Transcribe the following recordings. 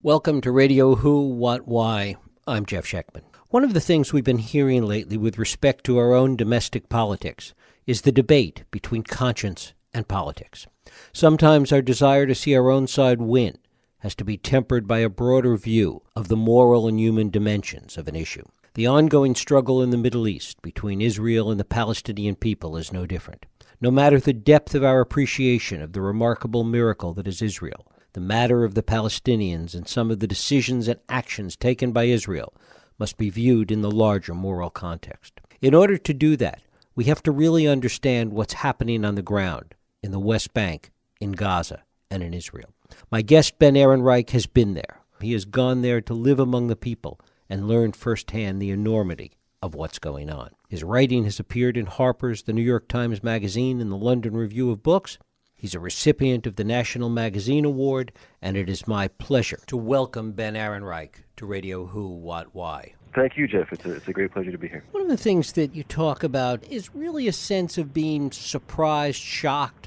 Welcome to Radio Who, What, Why. I'm Jeff Schechtman. One of the things we've been hearing lately with respect to our own domestic politics is the debate between conscience and politics. Sometimes our desire to see our own side win has to be tempered by a broader view of the moral and human dimensions of an issue. The ongoing struggle in the Middle East between Israel and the Palestinian people is no different. No matter the depth of our appreciation of the remarkable miracle that is Israel, the matter of the Palestinians and some of the decisions and actions taken by Israel must be viewed in the larger moral context. In order to do that, we have to really understand what's happening on the ground in the West Bank, in Gaza, and in Israel. My guest, Ben Ehrenreich, has been there. He has gone there to live among the people and learn firsthand the enormity of what's going on. His writing has appeared in Harper's, the New York Times Magazine, and the London Review of Books. He's a recipient of the National Magazine Award, and it is my pleasure to welcome Ben Ehrenreich to Radio Who, What, Why. Thank you, Jeff. It's a great pleasure to be here. One of the things that you talk about is really a sense of being surprised, shocked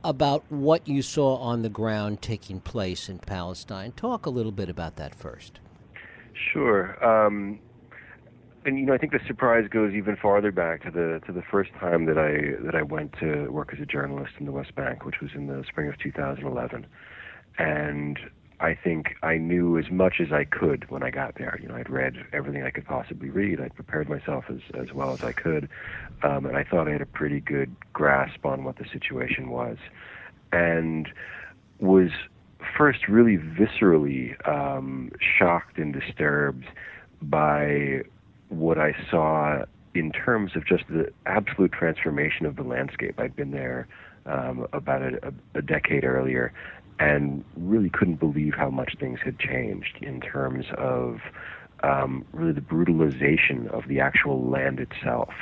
about what you saw on the ground taking place in Palestine. Talk a little bit about that first. Sure. And I think the surprise goes even farther back to the first time that I went to work as a journalist in the West Bank, which was in the spring of 2011. And I think I knew as much as I could when I got there. I'd read everything I could possibly read. I'd prepared myself as well as I could, and I thought I had a pretty good grasp on what the situation was, and was first really viscerally shocked and disturbed by what I saw in terms of just the absolute transformation of the landscape. I'd been there about a decade earlier and really couldn't believe how much things had changed in terms of really the brutalization of the actual land itself.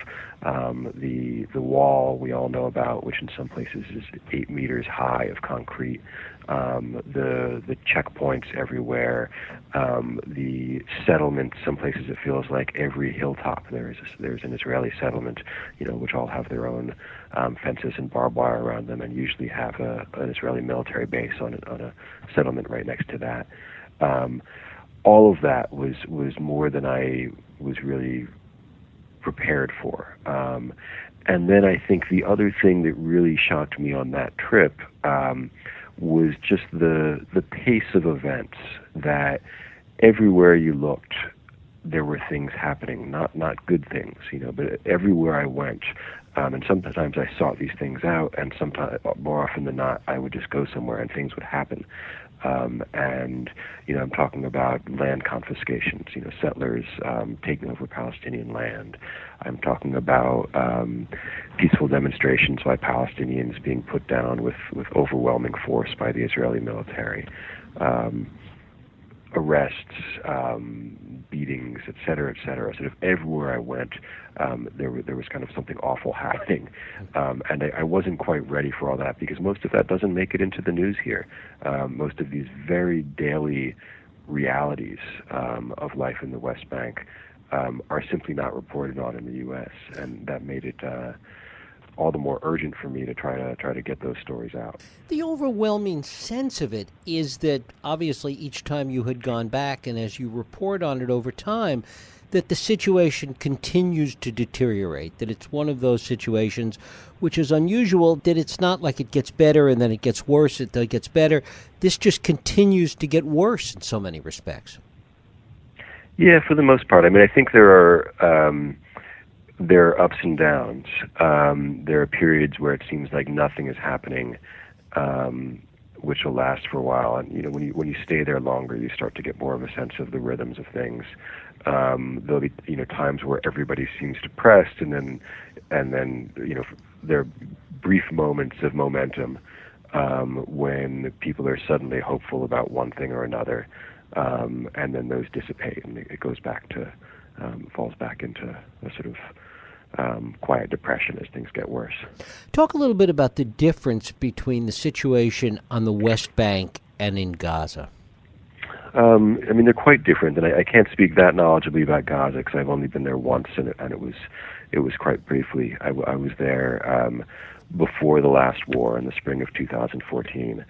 The wall we all know about, which in some places is 8 meters high of concrete, the checkpoints everywhere, the settlements. Some places it feels like every hilltop there's an Israeli settlement, which all have their own fences and barbed wire around them, and usually have an Israeli military base on a settlement right next to that. All of that was more than I was really prepared for. And then I think the other thing that really shocked me on that trip was just the pace of events, that everywhere you looked, there were things happening, not good things, but everywhere I went, and sometimes I sought these things out, and sometimes, more often than not, I would just go somewhere and things would happen. And I'm talking about land confiscations, settlers taking over Palestinian land. I'm talking about peaceful demonstrations by Palestinians being put down with overwhelming force by the Israeli military. Arrests, beatings, et cetera, et cetera. Sort of everywhere I went, there was kind of something awful happening, and I wasn't quite ready for all that, because most of that doesn't make it into the news here. Most of these very daily realities of life in the West Bank are simply not reported on in the U.S., and that made it all the more urgent for me to try to get those stories out. The overwhelming sense of it is that obviously each time you had gone back, and as you report on it over time, that the situation continues to deteriorate, that it's one of those situations which is unusual, that it's not like it gets better and then it gets worse, it gets better. This just continues to get worse in so many respects. Yeah, for the most part. I mean, I think there are ups and downs. There are periods where it seems like nothing is happening, which will last for a while. And when you stay there longer, you start to get more of a sense of the rhythms of things. There'll be times where everybody seems depressed, and then there are brief moments of momentum when people are suddenly hopeful about one thing or another, and then those dissipate, and it goes back to falls back into a sort of quiet depression as things get worse. Talk a little bit about the difference between the situation on the West Bank and in Gaza. I mean, they're quite different, and I can't speak that knowledgeably about Gaza because I've only been there once, and it was quite briefly. I was there before the last war in the spring of 2014.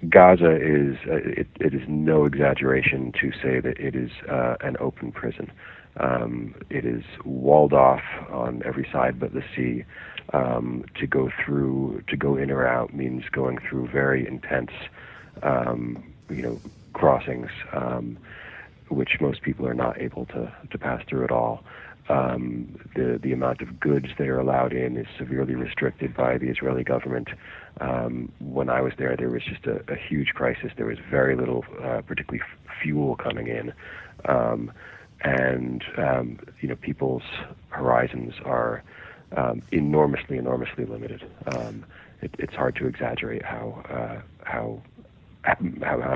Gaza is it is no exaggeration to say that it is an open prison. It is walled off on every side but the sea. To go in or out means going through very intense, crossings, which most people are not able to pass through at all. The amount of goods that are allowed in is severely restricted by the Israeli government. When I was there was just a huge crisis. There was very little, particularly fuel coming in, and people's horizons are enormously limited. It's hard to exaggerate how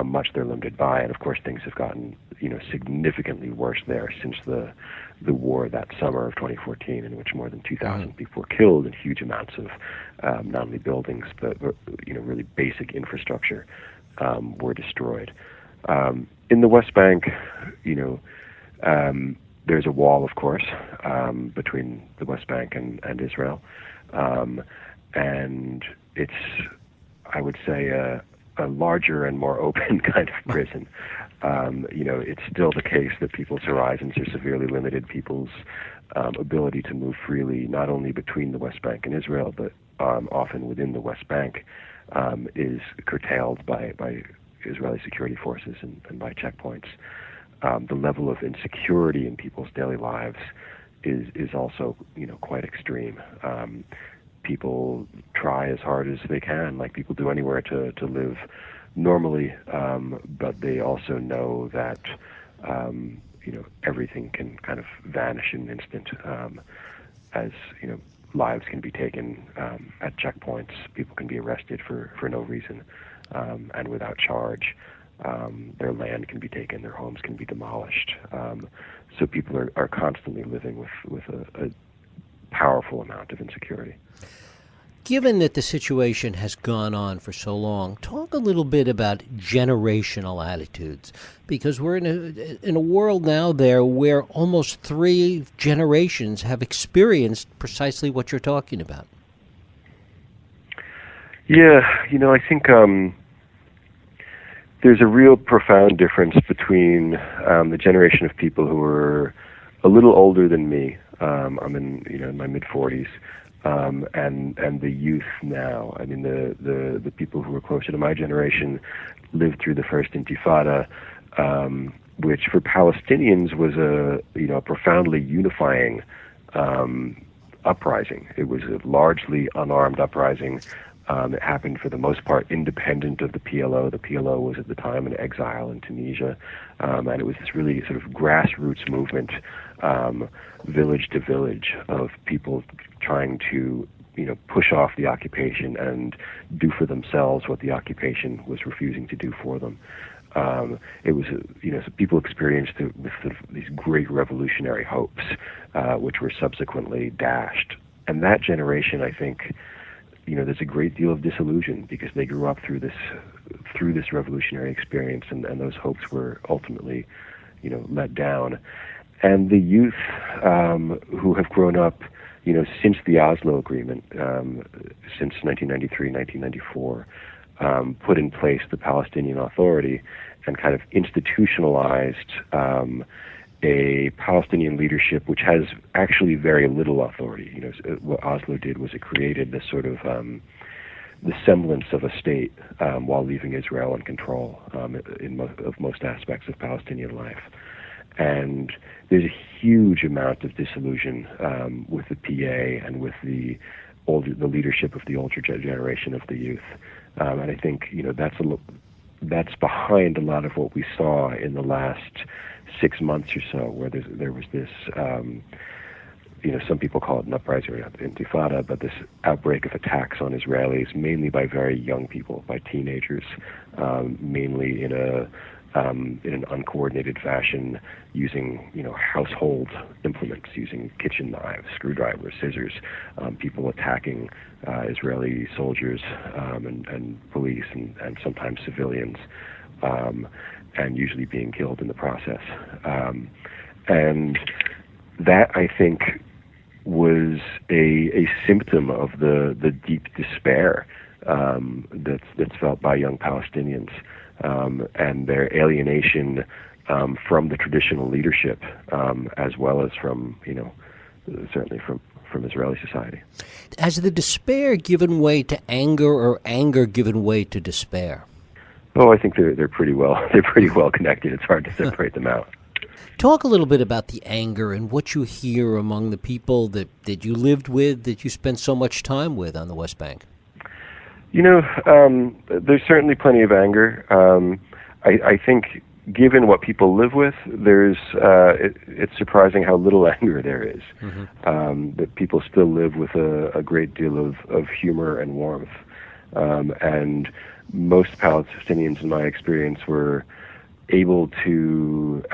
much they're limited by, and of course things have gotten significantly worse there since the war that summer of 2014, in which more than 2,000 people were killed and huge amounts of not only buildings but really basic infrastructure were destroyed. In the West Bank, there's a wall, of course, between the West Bank and Israel, and it's, I would say, a larger and more open kind of prison. It's still the case that people's horizons are severely limited. People's ability to move freely, not only between the West Bank and Israel, but often within the West Bank, is curtailed by Israeli security forces and by checkpoints. The level of insecurity in people's daily lives is also quite extreme. People try as hard as they can, like people do anywhere, to live normally, but they also know that everything can kind of vanish in an instant, as lives can be taken at checkpoints. People can be arrested for no reason and without charge. Their land can be taken, their homes can be demolished. So people are constantly living with a powerful amount of insecurity. Given that the situation has gone on for so long, talk a little bit about generational attitudes, because we're in a world now there where almost 3 generations have experienced precisely what you're talking about. Yeah, I think there's a real profound difference between the generation of people who are a little older than me. I'm in my mid-40s. And the youth now. I mean, the people who were closer to my generation lived through the first Intifada, which for Palestinians was a profoundly unifying uprising. It was a largely unarmed uprising. It happened for the most part independent of the PLO. The PLO was at the time in exile in Tunisia, and it was this really sort of grassroots movement, village to village, of people trying to push off the occupation and do for themselves what the occupation was refusing to do for them. It was so people experienced it with sort of these great revolutionary hopes, which were subsequently dashed. And that generation, I think, there's a great deal of disillusion because they grew up through this revolutionary experience, and those hopes were ultimately, let down. And the youth who have grown up, since the Oslo Agreement, since 1993, 1994, put in place the Palestinian Authority and kind of institutionalized a Palestinian leadership which has actually very little authority. What Oslo did was it created this sort of the semblance of a state while leaving Israel in control of most aspects of Palestinian life. And there's a huge amount of disillusion with the PA and with the leadership of the older generation of the youth. And I think that's behind a lot of what we saw in the last 6 months or so, where there was this, some people call it an uprising or intifada, but this outbreak of attacks on Israelis, mainly by very young people, by teenagers, mainly in an uncoordinated fashion, using household implements, using kitchen knives, screwdrivers, scissors, people attacking Israeli soldiers and police and sometimes civilians, and usually being killed in the process. And that, I think, was a symptom of the deep despair that's felt by young Palestinians, and their alienation from the traditional leadership, as well as from, certainly from Israeli society. Has the despair given way to anger, or anger given way to despair? Oh, I think they're pretty well connected. It's hard to separate them out. Talk a little bit about the anger and what you hear among the people that you lived with, that you spent so much time with on the West Bank. There's certainly plenty of anger. I think, given what people live with, it's surprising how little anger there is. Mm-hmm. That people still live with a great deal of humor and warmth. And most Palestinians, in my experience, were able to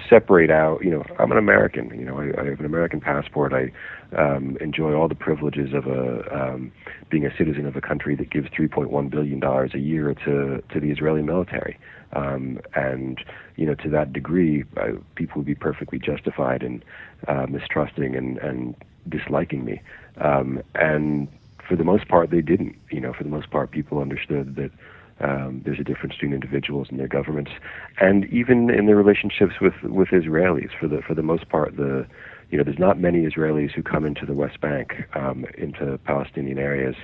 separate out. I'm an American. I have an American passport. I enjoy all the privileges of being a citizen of a country that gives $3.1 billion a year to the Israeli military. And to that degree, people would be perfectly justified in mistrusting and disliking me. And for the most part, they didn't. For the most part, people understood that there's a difference between individuals and their governments, and even in their relationships with Israelis. For the most part, there's not many Israelis who come into the West Bank, into Palestinian areas.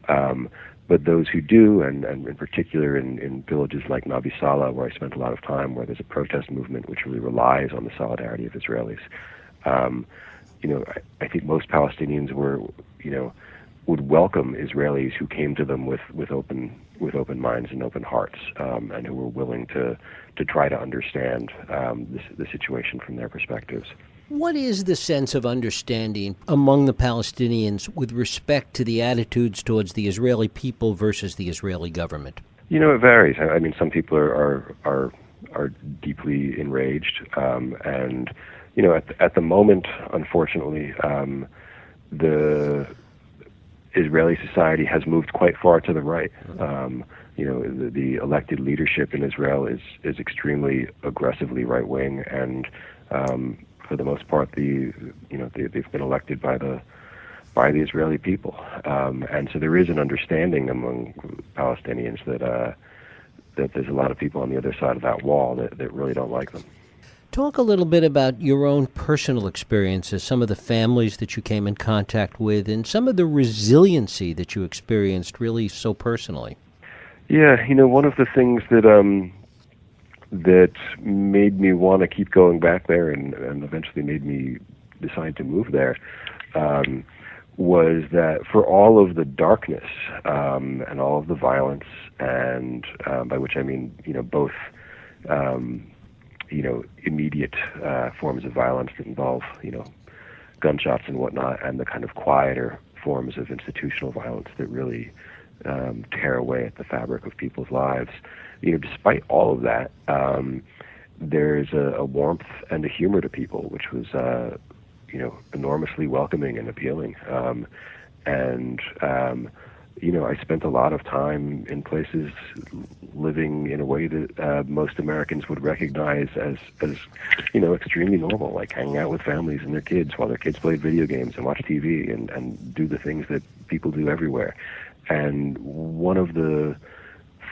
But those who do, and in particular in villages like Nabi Saleh, where I spent a lot of time, where there's a protest movement which really relies on the solidarity of Israelis, I think most Palestinians would welcome Israelis who came to them with open minds and open hearts, and who were willing to try to understand the situation from their perspectives. What is the sense of understanding among the Palestinians with respect to the attitudes towards the Israeli people versus the Israeli government? It varies. I mean, some people are deeply enraged, and at the moment, unfortunately, the Israeli society has moved quite far to the right. The elected leadership in Israel is extremely aggressively right wing, and for the most part, they've been elected by the Israeli people, and so there is an understanding among Palestinians that there's a lot of people on the other side of that wall that really don't like them. Talk a little bit about your own personal experiences, some of the families that you came in contact with, and some of the resiliency that you experienced really so personally. Yeah, one of the things that made me want to keep going back there and eventually made me decide to move there was that for all of the darkness and all of the violence, and by which I mean both immediate forms of violence that involve gunshots and whatnot, and the kind of quieter forms of institutional violence that really tear away at the fabric of people's lives. Despite all of that, there's a warmth and a humor to people, which was, enormously welcoming and appealing. I spent a lot of time in places living in a way that most Americans would recognize as extremely normal, like hanging out with families and their kids while their kids played video games and watch TV and do the things that people do everywhere. And one of the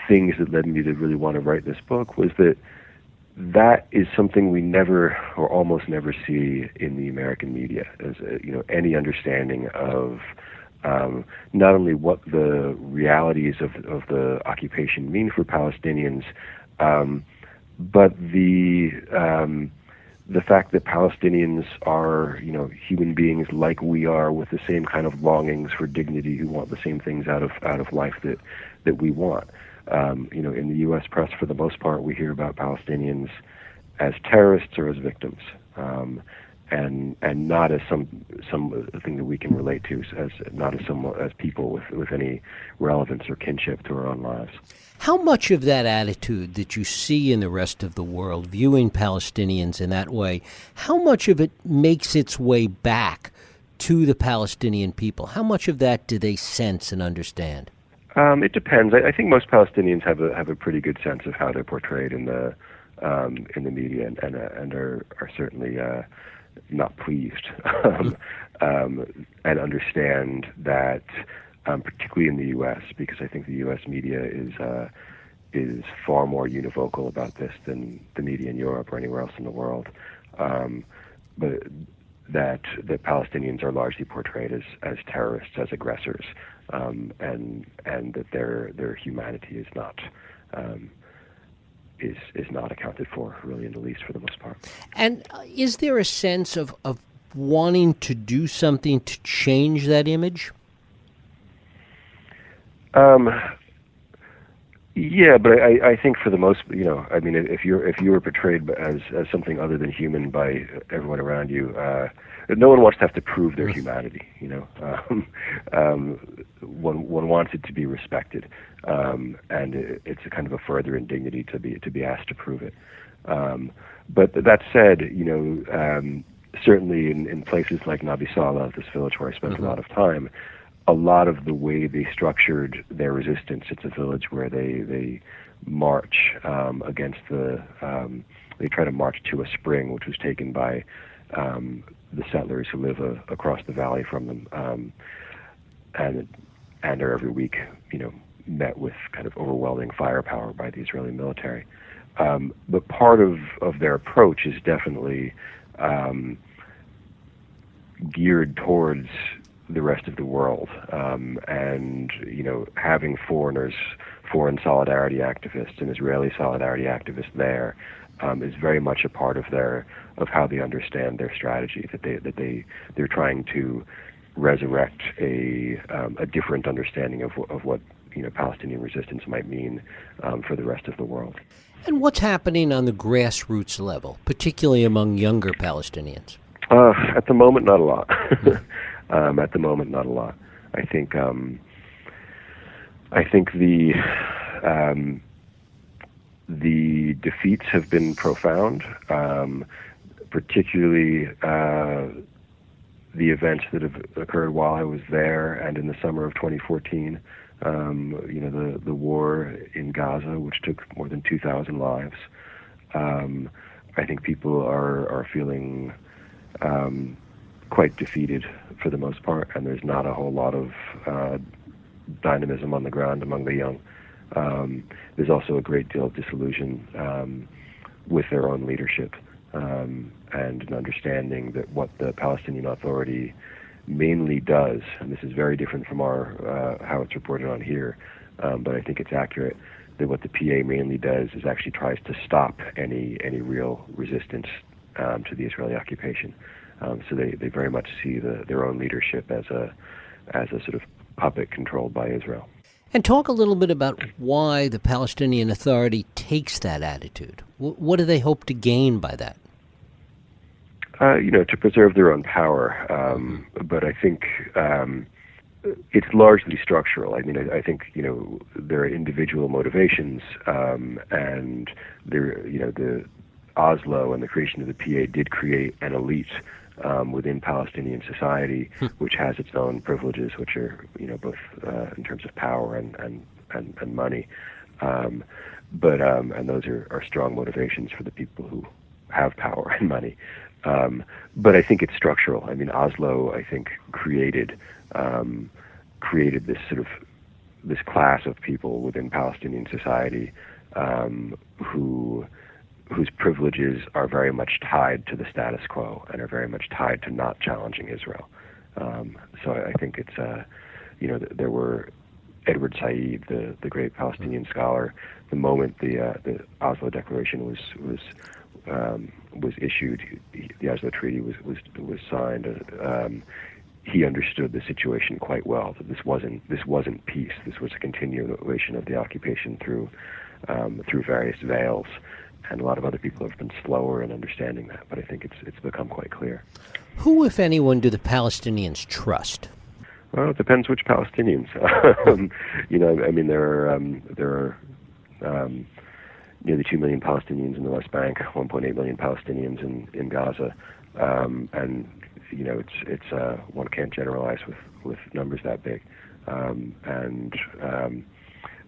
things that led me to really want to write this book was that is something we never or almost never see in the American media, as any understanding of not only what the realities of the occupation mean for Palestinians, but the fact that Palestinians are, human beings like we are, with the same kind of longings for dignity, who want the same things out of life that we want. In the U.S. press, for the most part, we hear about Palestinians as terrorists or as victims, and not as something that we can relate to, as people with any relevance or kinship to our own lives. How much of that attitude that you see in the rest of the world, viewing Palestinians in that way, how much of it makes its way back to the Palestinian people? How much of that do they sense and understand? It depends. I think most Palestinians have a pretty good sense of how they're portrayed in the media, and are certainly not pleased, and understand that particularly in the U.S., because I think the U.S. media is far more univocal about this than the media in Europe or anywhere else in the world. But that Palestinians are largely portrayed as terrorists, as aggressors, and that their humanity is not accounted for, really, in the least, for the most part. And is there a sense of wanting to do something to change that image? Yeah, but I think for the most, I mean, if you were portrayed as something other than human by everyone around you, no one wants to have to prove their humanity. One wants it to be respected, and it's a kind of a further indignity to be asked to prove it. But that said, certainly in places like Nabi Saleh, this village where I spent a lot of time, a lot of the way they structured their resistance, it's a village where they march against they try to march to a spring which was taken by the settlers who live across the valley from them, and are every week, met with kind of overwhelming firepower by the Israeli military. But part of their approach is definitely geared towards the rest of the world, and having foreign solidarity activists and Israeli solidarity activists there is very much a part of how they understand their strategy. That they're trying to resurrect a different understanding of what Palestinian resistance might mean for the rest of the world. And what's happening on the grassroots level, particularly among younger Palestinians? At the moment, not a lot. At the moment, not a lot. I think the defeats have been profound, particularly the events that have occurred while I was there and in the summer of 2014. The war in Gaza, which took more than 2,000 lives. I think people are feeling quite defeated for the most part, and there's not a whole lot of dynamism on the ground among the young. There's also a great deal of disillusion with their own leadership, and an understanding that what the Palestinian Authority mainly does, and this is very different from how it's reported on here, but I think it's accurate, that what the PA mainly does is actually tries to stop any real resistance to the Israeli occupation. So they very much see their own leadership as a sort of puppet controlled by Israel. And talk a little bit about why the Palestinian Authority takes that attitude. What do they hope to gain by that? To preserve their own power. But I think it's largely structural. I mean, I think, there are individual motivations, and the Oslo and the creation of the PA did create an elite within Palestinian society, which has its own privileges, which are, both in terms of power and money. But those are strong motivations for the people who have power and money. But I think it's structural. I mean, Oslo, I think, created this sort of this class of people within Palestinian society whose privileges are very much tied to the status quo and are very much tied to not challenging Israel. So I think it's there were Edward Said, the great Palestinian scholar. The moment the Oslo Declaration was issued, the Oslo Treaty was signed. He understood the situation quite well. That this wasn't peace. This was a continuation of the occupation through various veils, and a lot of other people have been slower in understanding that. But I think it's become quite clear. Who, if anyone, do the Palestinians trust? Well, it depends which Palestinians. I mean, there are nearly 2 million Palestinians in the West Bank, 1.8 million Palestinians in Gaza, and it's one can't generalize with numbers that big,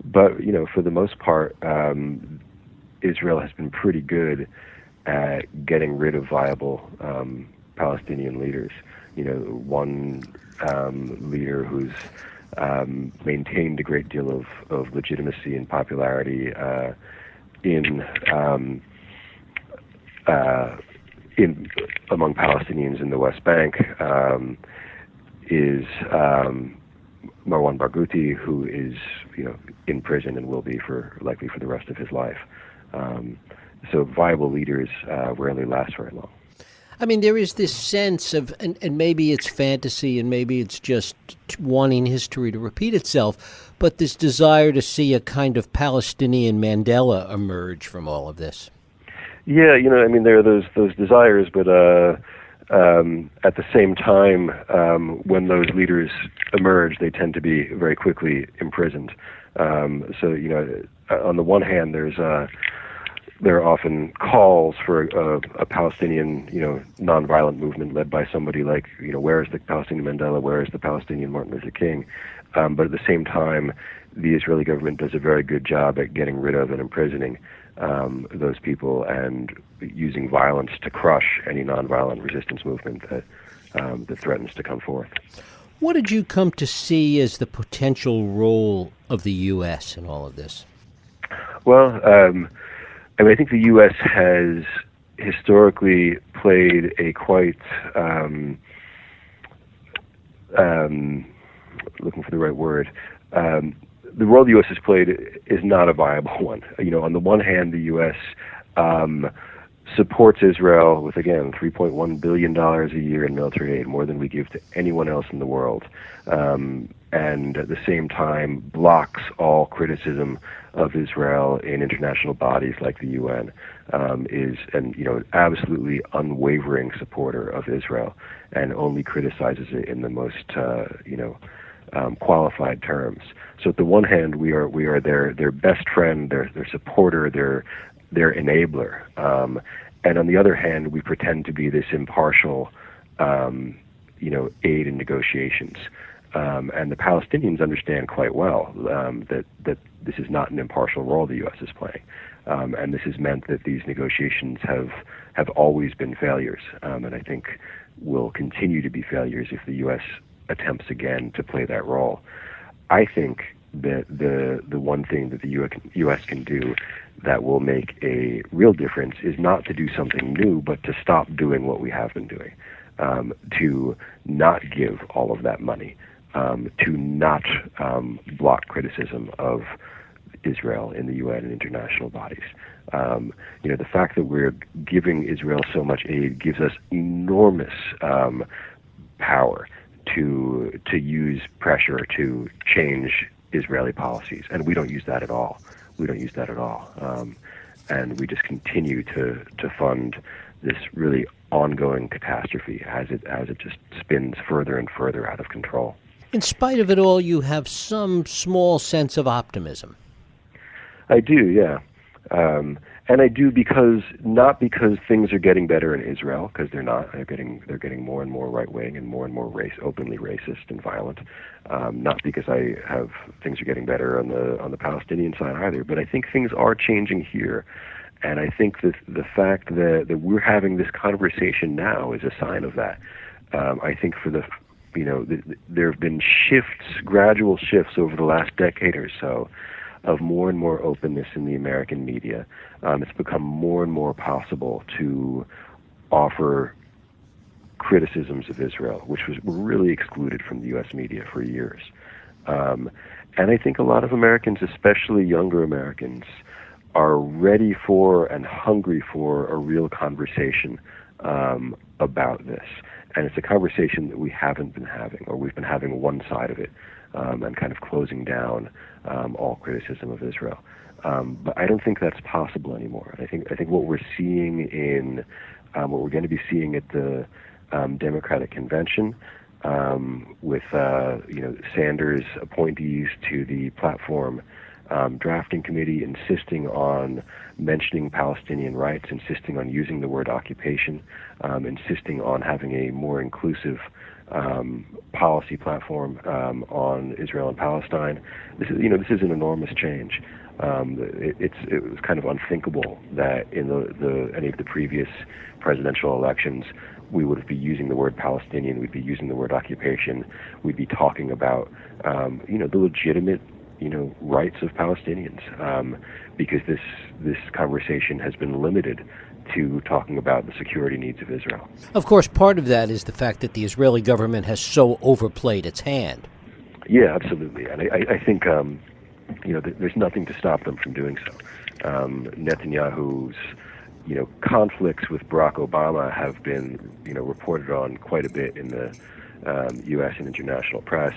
but for the most part, Israel has been pretty good at getting rid of viable Palestinian leaders. One leader who's maintained a great deal of legitimacy and popularity in among Palestinians in the West Bank is Marwan Barghouti, who is in prison and will be likely for the rest of his life. So viable leaders rarely last very long. I mean, there is this sense of, and maybe it's fantasy and maybe it's just wanting history to repeat itself, but this desire to see a kind of Palestinian Mandela emerge from all of this. Yeah, I mean, there are those desires, but at the same time, when those leaders emerge, they tend to be very quickly imprisoned. So, on the one hand, there are often calls for a Palestinian, nonviolent movement led by somebody like, where is the Palestinian Mandela, where is the Palestinian Martin Luther King? But at the same time, the Israeli government does a very good job at getting rid of and imprisoning those people and using violence to crush any nonviolent resistance movement that threatens to come forth. What did you come to see as the potential role of the U.S. in all of this? Well, I think the U.S. has historically played a quite, looking for the right word, the role the U.S. has played is not a viable one. On the one hand, the U.S. Supports Israel with, again, $3.1 billion a year in military aid, more than we give to anyone else in the world, and at the same time blocks all criticism of Israel in international bodies like the UN, is an absolutely unwavering supporter of Israel, and only criticizes it in the most qualified terms. So at the one hand, we are their best friend, their supporter, their enabler, and on the other hand, we pretend to be this impartial, aid in negotiations. And the Palestinians understand quite well that this is not an impartial role the U.S. is playing, and this has meant that these negotiations have always been failures, and I think will continue to be failures if the U.S. attempts again to play that role. I think that the one thing that the U.S. can do that will make a real difference is not to do something new, but to stop doing what we have been doing, to not give all of that money, to not block criticism of Israel in the UN and international bodies. The fact that we're giving Israel so much aid gives us enormous power to use pressure to change Israeli policies, and we don't use that at all. And we just continue to fund this really ongoing catastrophe as it just spins further and further out of control. In spite of it all, you have some small sense of optimism. I do, yeah. And I do not because things are getting better in Israel, because they're not. They're getting more and more right wing and more openly racist and violent. Not because things are getting better on the Palestinian side either, but I think things are changing here, and I think that the fact that we're having this conversation now is a sign of that. I think there have been gradual shifts over the last decade or so, of more and more openness in the American media. It's become more and more possible to offer criticisms of Israel, which were really excluded from the U.S. media for years. And I think a lot of Americans, especially younger Americans, are ready for and hungry for a real conversation about this. And it's a conversation that we haven't been having, or we've been having one side of it, and kind of closing down all criticism of Israel. But I don't think that's possible anymore. I think what we're seeing what we're going to be seeing at the Democratic Convention, with Sanders' appointees to the platform drafting committee, insisting on mentioning Palestinian rights, insisting on using the word occupation, insisting on having a more inclusive policy platform on Israel and Palestine. This is an enormous change, It was kind of unthinkable that in any of the previous presidential elections we would be using the word Palestinian, we'd be using the word occupation, we'd be talking about the legitimate rights of Palestinians, because this conversation has been limited to talking about the security needs of Israel. Of course, part of that is the fact that the Israeli government has so overplayed its hand. Yeah, absolutely, and I think there's nothing to stop them from doing so. Netanyahu's conflicts with Barack Obama have been reported on quite a bit in the U.S. and international press,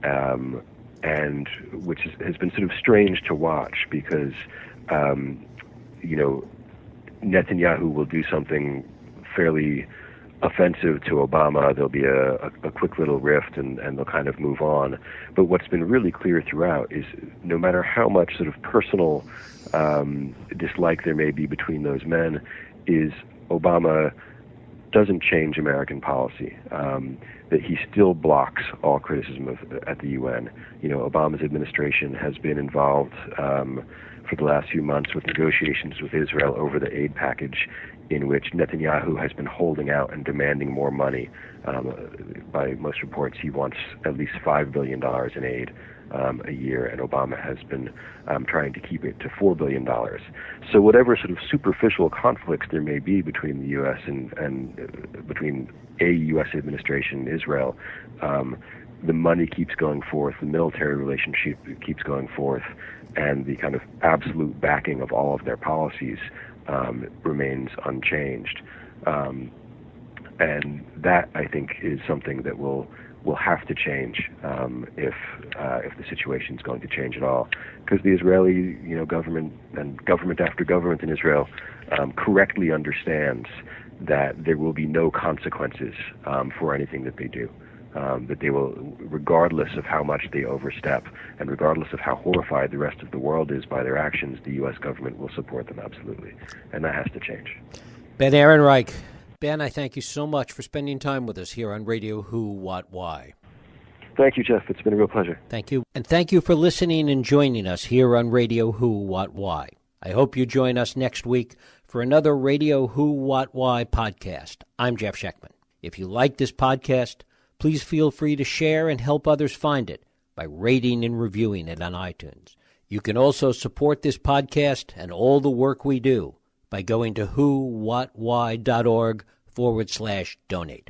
and which has been sort of strange to watch because Netanyahu will do something fairly offensive to Obama. There'll be a quick little rift and they'll kind of move on. But what's been really clear throughout is no matter how much sort of personal dislike there may be between those men, is Obama doesn't change American policy, that he still blocks all criticism at the UN. Obama's administration has been involved for the last few months with negotiations with Israel over the aid package, in which Netanyahu has been holding out and demanding more money. By most reports, he wants at least $5 billion in aid a year, and Obama has been trying to keep it to $4 billion. So whatever sort of superficial conflicts there may be between the U.S. and between a U.S. administration and Israel, the money keeps going forth, the military relationship keeps going forth, and the kind of absolute backing of all of their policies remains unchanged. And that, I think, is something that will have to change if the situation is going to change at all, because the Israeli government and government after government in Israel correctly understands that there will be no consequences for anything that they do. That they will, regardless of how much they overstep and regardless of how horrified the rest of the world is by their actions, the U.S. government will support them absolutely. And that has to change. Ben Ehrenreich. Ben, I thank you so much for spending time with us here on Radio Who, What, Why. Thank you, Jeff. It's been a real pleasure. Thank you. And thank you for listening and joining us here on Radio Who, What, Why. I hope you join us next week for another Radio Who, What, Why podcast. I'm Jeff Sheckman. If you like this podcast, please feel free to share and help others find it by rating and reviewing it on iTunes. You can also support this podcast and all the work we do by going to whowhatwhy.org/donate.